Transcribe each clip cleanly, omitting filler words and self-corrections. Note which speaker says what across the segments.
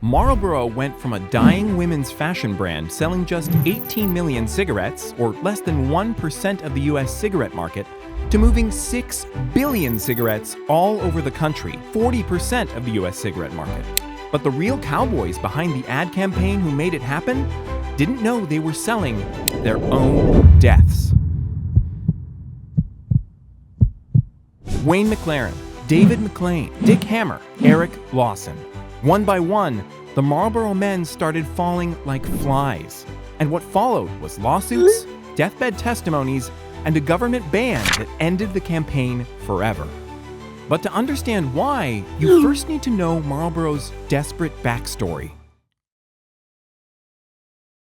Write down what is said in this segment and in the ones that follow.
Speaker 1: Marlboro went from a dying women's fashion brand selling just 18 million cigarettes, or less than 1% of the US cigarette market, to moving 6 billion cigarettes all over the country, 40% of the US cigarette market. But the real cowboys behind the ad campaign who made it happen didn't know they were selling their own deaths. Wayne McLaren, David McLean, Dick Hammer, Eric Lawson. One by one, the Marlboro men started falling like flies. And what followed was lawsuits, deathbed testimonies, and a government ban that ended the campaign forever. But to understand why, you first need to know Marlboro's desperate backstory.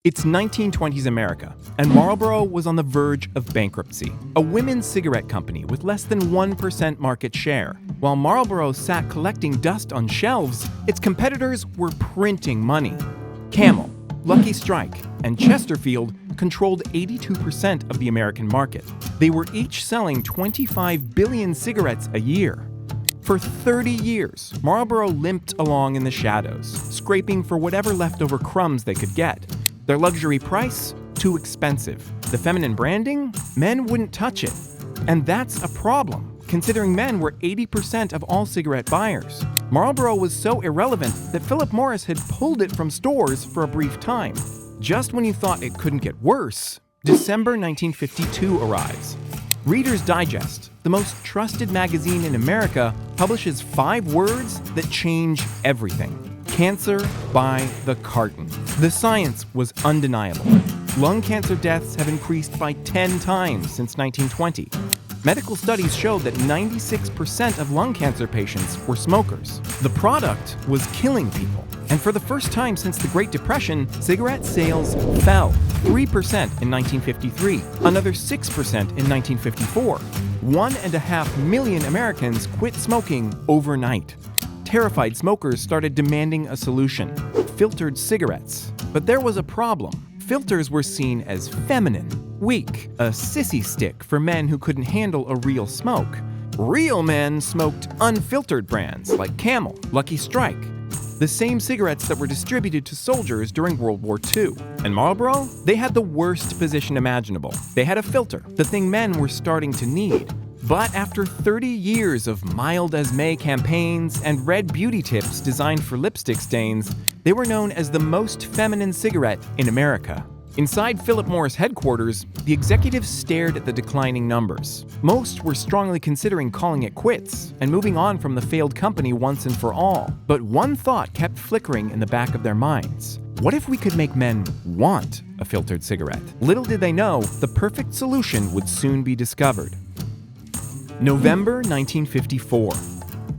Speaker 1: It's 1920s America, and Marlboro was on the verge of bankruptcy, a women's cigarette company with less than 1% market share. While Marlboro sat collecting dust on shelves, its competitors were printing money. Camel, Lucky Strike, and Chesterfield controlled 82% of the American market. They were each selling 25 billion cigarettes a year. For 30 years, Marlboro limped along in the shadows, scraping for whatever leftover crumbs they could get. Their luxury price? Too expensive. The feminine branding? Men wouldn't touch it. And that's a problem, considering men were 80% of all cigarette buyers. Marlboro was so irrelevant that Philip Morris had pulled it from stores for a brief time. Just when you thought it couldn't get worse, December 1952 arrives. Reader's Digest, the most trusted magazine in America, publishes 5 words that change everything. Cancer by the carton. The science was undeniable. Lung cancer deaths have increased by 10 times since 1920. Medical studies showed that 96% of lung cancer patients were smokers. The product was killing people. And for the first time since the Great Depression, cigarette sales fell. 3% in 1953, another 6% in 1954. 1.5 million Americans quit smoking overnight. Terrified smokers started demanding a solution: filtered cigarettes. But there was a problem. Filters were seen as feminine, weak, a sissy stick for men who couldn't handle a real smoke. Real men smoked unfiltered brands like Camel, Lucky Strike, the same cigarettes that were distributed to soldiers during World War II. And Marlboro? They had the worst position imaginable. They had a filter, the thing men were starting to need. But after 30 years of mild as May campaigns and red beauty tips designed for lipstick stains, they were known as the most feminine cigarette in America. Inside Philip Morris headquarters, the executives stared at the declining numbers. Most were strongly considering calling it quits and moving on from the failed company once and for all. But one thought kept flickering in the back of their minds. What if we could make men want a filtered cigarette? Little did they know, the perfect solution would soon be discovered. November 1954.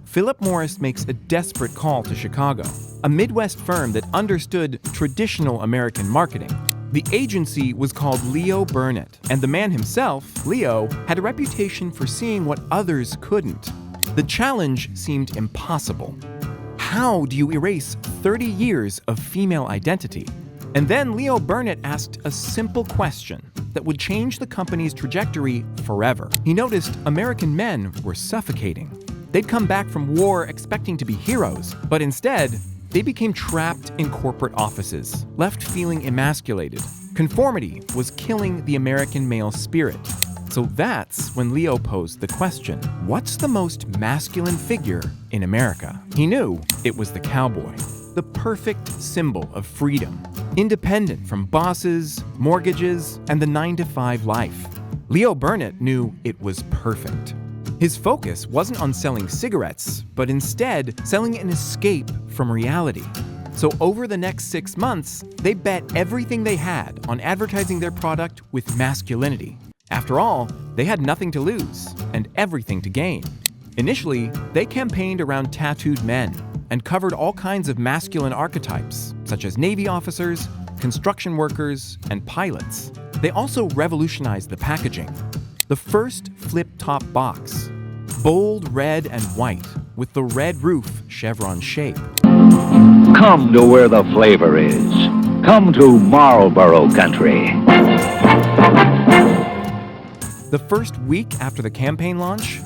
Speaker 1: Philip Morris makes a desperate call to Chicago, a Midwest firm that understood traditional American marketing. The agency was called Leo Burnett, and the man himself, Leo, had a reputation for seeing what others couldn't. The challenge seemed impossible. How do you erase 30 years of female identity? And then Leo Burnett asked a simple question that would change the company's trajectory forever. He noticed American men were suffocating. They'd come back from war expecting to be heroes, but instead, they became trapped in corporate offices, left feeling emasculated. Conformity was killing the American male spirit. So that's when Leo posed the question, what's the most masculine figure in America? He knew it was the cowboy, the perfect symbol of freedom, independent from bosses, mortgages, and the 9-to-5 life. Leo Burnett knew it was perfect. His focus wasn't on selling cigarettes, but instead selling an escape from reality. So over the next 6 months, they bet everything they had on advertising their product with masculinity. After all, they had nothing to lose and everything to gain. Initially, they campaigned around tattooed men and covered all kinds of masculine archetypes, such as Navy officers, construction workers, and pilots. They also revolutionized the packaging. The first flip-top box, bold red and white, with the red roof chevron shape.
Speaker 2: Come to where the flavor is. Come to Marlboro country.
Speaker 1: The first week after the campaign launch,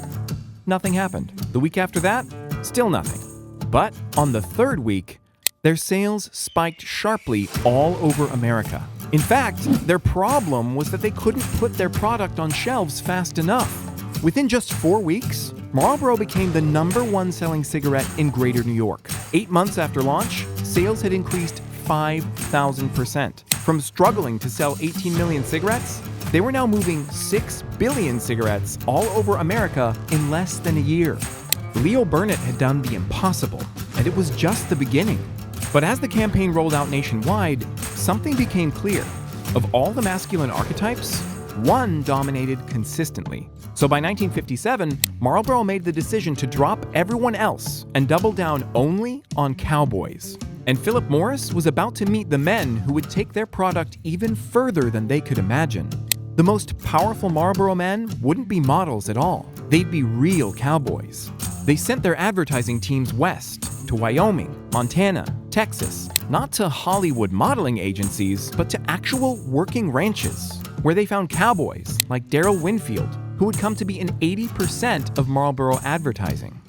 Speaker 1: nothing happened. The week after that, still nothing. But on the third week, Their sales spiked sharply all over America. In fact, their problem was that they couldn't put their product on shelves fast enough. Within just 4 weeks, Marlboro became the #1 selling cigarette in Greater New York. 8 months after launch, sales had increased 5,000%. From struggling to sell 18 million cigarettes, they were now moving 6 billion cigarettes all over America in less than a year. Leo Burnett had done the impossible, and it was just the beginning. But as the campaign rolled out nationwide, something became clear. Of all the masculine archetypes, one dominated consistently. So by 1957, Marlboro made the decision to drop everyone else and double down only on cowboys. And Philip Morris was about to meet the men who would take their product even further than they could imagine. The most powerful Marlboro men wouldn't be models at all. They'd be real cowboys. They sent their advertising teams west, to Wyoming, Montana, Texas, not to Hollywood modeling agencies, but to actual working ranches, where they found cowboys like Darrell Winfield, who would come to be in 80% of Marlboro advertising.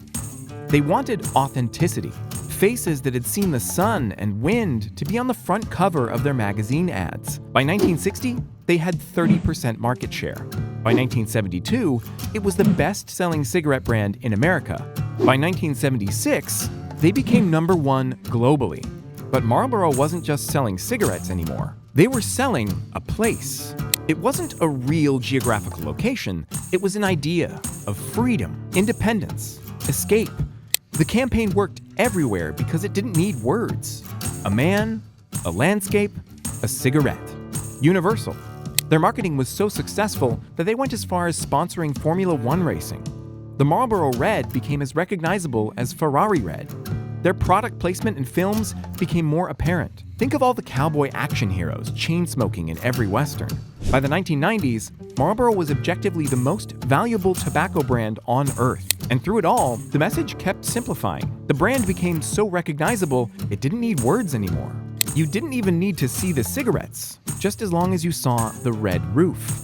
Speaker 1: They wanted authenticity, faces that had seen the sun and wind to be on the front cover of their magazine ads. By 1960, they had 30% market share. By 1972, it was the best-selling cigarette brand in America. By 1976, they became #1 globally. But Marlboro wasn't just selling cigarettes anymore. They were selling a place. It wasn't a real geographical location. It was an idea of freedom, independence, escape. The campaign worked everywhere because it didn't need words. A man, a landscape, a cigarette. Universal. Their marketing was so successful that they went as far as sponsoring Formula One racing. The Marlboro Red became as recognizable as Ferrari Red. Their product placement in films became more apparent. Think of all the cowboy action heroes chain-smoking in every Western. By the 1990s, Marlboro was objectively the most valuable tobacco brand on Earth. And through it all, the message kept simplifying. The brand became so recognizable, it didn't need words anymore. You didn't even need to see the cigarettes, just as long as you saw the red roof.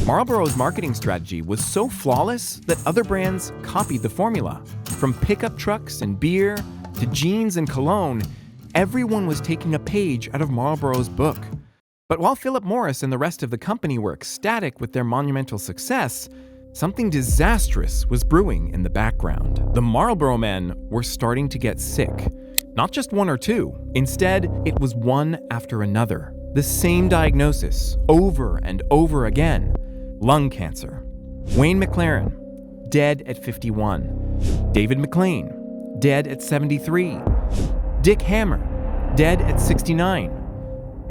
Speaker 1: Marlboro's marketing strategy was so flawless that other brands copied the formula. From pickup trucks and beer to jeans and cologne, everyone was taking a page out of Marlboro's book. But while Philip Morris and the rest of the company were ecstatic with their monumental success, something disastrous was brewing in the background. The Marlboro men were starting to get sick. Not just one or two. Instead, it was one after another. The same diagnosis, over and over again. Lung cancer. Wayne McLaren, dead at 51. David McLean, dead at 73. Dick Hammer, dead at 69.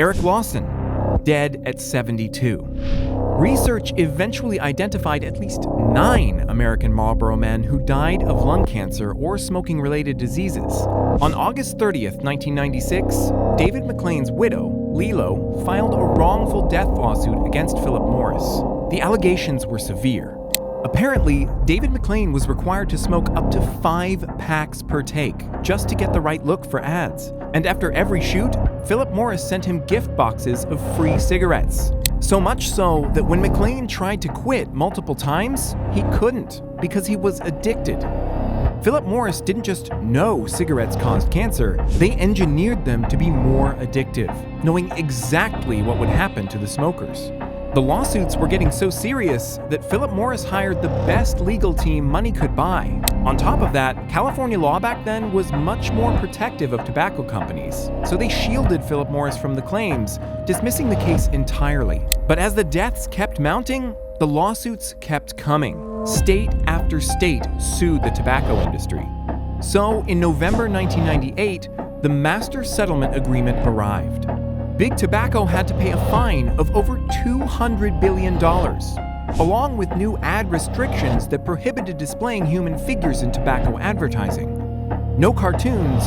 Speaker 1: Eric Lawson, dead at 72. Research eventually identified at least 9 American Marlboro men who died of lung cancer or smoking-related diseases. On August 30th, 1996, David McLean's widow, Lilo, filed a wrongful death lawsuit against Philip Morris. The allegations were severe. Apparently, David McLean was required to smoke up to 5 packs per take, just to get the right look for ads. And after every shoot, Philip Morris sent him gift boxes of free cigarettes. So much so that when McLean tried to quit multiple times, he couldn't because he was addicted. Philip Morris didn't just know cigarettes caused cancer, they engineered them to be more addictive, knowing exactly what would happen to the smokers. The lawsuits were getting so serious that Philip Morris hired the best legal team money could buy. On top of that, California law back then was much more protective of tobacco companies, so they shielded Philip Morris from the claims, dismissing the case entirely. But as the deaths kept mounting, the lawsuits kept coming. State after state sued the tobacco industry. So in November 1998, the Master Settlement Agreement arrived. Big Tobacco had to pay a fine of over $200 billion, along with new ad restrictions that prohibited displaying human figures in tobacco advertising. No cartoons,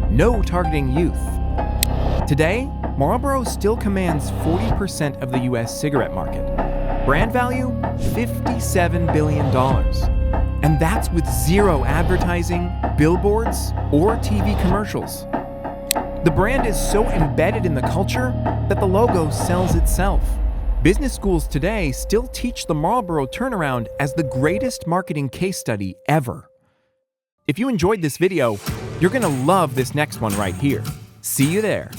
Speaker 1: no targeting youth. Today, Marlboro still commands 40% of the US cigarette market. Brand value, $57 billion. And that's with zero advertising, billboards, or TV commercials. The brand is so embedded in the culture that the logo sells itself. Business schools today still teach the Marlboro turnaround as the greatest marketing case study ever. If you enjoyed this video, you're gonna love this next one right here. See you there.